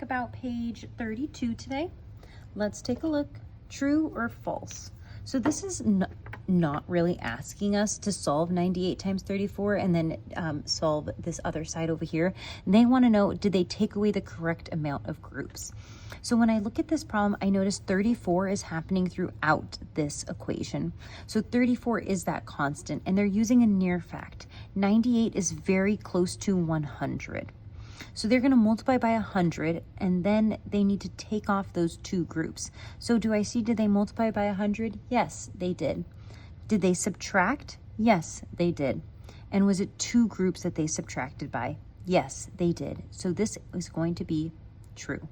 about page 32 today. Let's take a look. True or false? So this is not really asking us to solve 98 times 34 and then solve this other side over here. They want to know, did they take away the correct amount of groups? So when I look at this problem, I notice 34 is happening throughout this equation. So 34 is that constant, and they're using a near fact. 98 is very close to 100. So they're going to multiply by 100, and then they need to take off those two groups. So do I see, did they multiply by 100? Yes, they did. Did they subtract? Yes, they did. And was it two groups that they subtracted by? Yes, they did. So this is going to be true.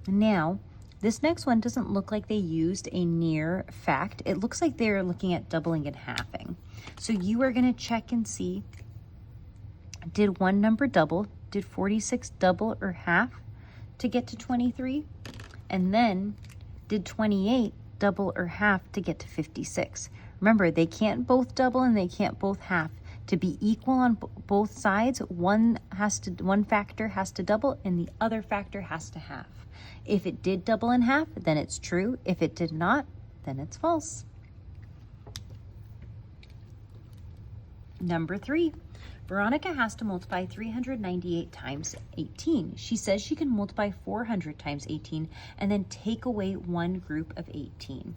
Now, this next one doesn't look like they used a near fact. It looks like they're looking at doubling and halving. So you are going to check and see, did one number double? Did 46 double or half to get to 23? And then did 28 double or half to get to 56? Remember, they can't both double and they can't both half. To be equal on both sides, one factor has to double and the other factor has to half. If it did double and half, then it's true. If it did not, then it's false. Number 3. Veronica has to multiply 398 times 18. She says she can multiply 400 times 18 and then take away one group of 18.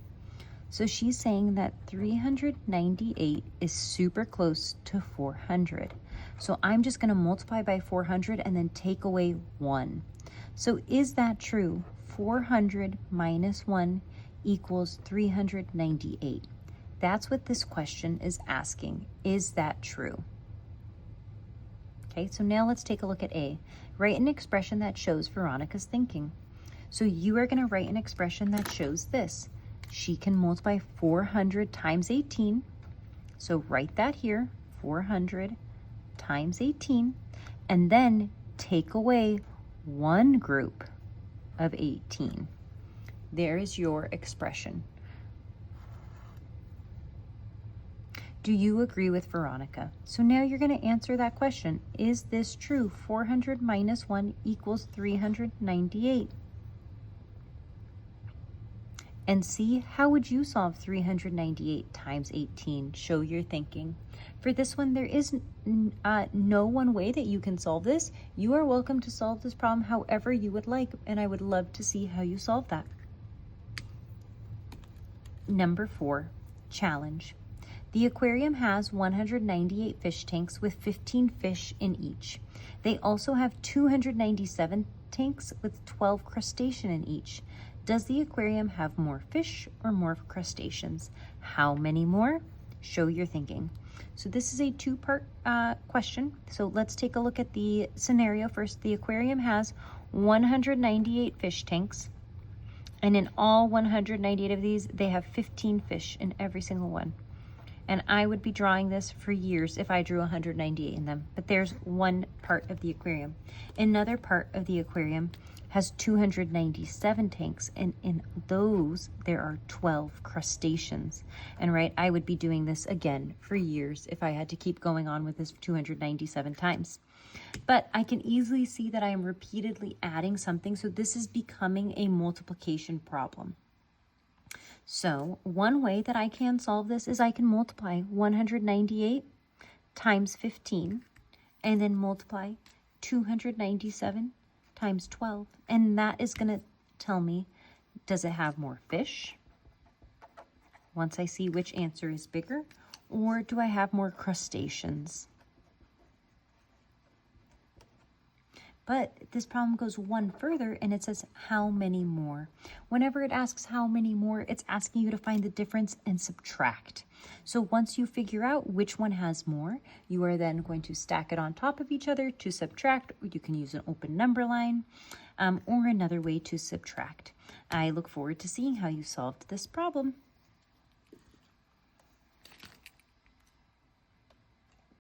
So she's saying that 398 is super close to 400. So I'm just going to multiply by 400 and then take away 1. So is that true? 400 minus 1 equals 398. That's what this question is asking. Is that true? Okay, so now let's take a look at A. Write an expression that shows Veronica's thinking. So you are going to write an expression that shows this. She can multiply 400 times 18. So write that here, 400 times 18, and then take away one group of 18. There is your expression. Do you agree with Veronica? So now you're going to answer that question. Is this true? 400 minus 1 equals 398. And see, how would you solve 398 times 18? Show your thinking. For this one, there is no one way that you can solve this. You are welcome to solve this problem however you would like, and I would love to see how you solve that. Number 4, challenge. The aquarium has 198 fish tanks with 15 fish in each. They also have 297 tanks with 12 crustacean in each. Does the aquarium have more fish or more crustaceans? How many more? Show your thinking. So this is a two-part question. So let's take a look at the scenario first. The aquarium has 198 fish tanks. And in all 198 of these, they have 15 fish in every single one. And I would be drawing this for years if I drew 198 in them. But there's one part of the aquarium. Another part of the aquarium has 297 tanks, and in those there are 12 crustaceans. And right, I would be doing this again for years if I had to keep going on with this 297 times. But I can easily see that I am repeatedly adding something, so this is becoming a multiplication problem. So one way that I can solve this is I can multiply 198 times 15 and then multiply 297 times 12. And that is going to tell me, does it have more fish? Once I see which answer is bigger, or do I have more crustaceans? But this problem goes one further and it says how many more. Whenever it asks how many more, it's asking you to find the difference and subtract. So once you figure out which one has more, you are then going to stack it on top of each other to subtract. Or you can use an open number line or another way to subtract. I look forward to seeing how you solved this problem.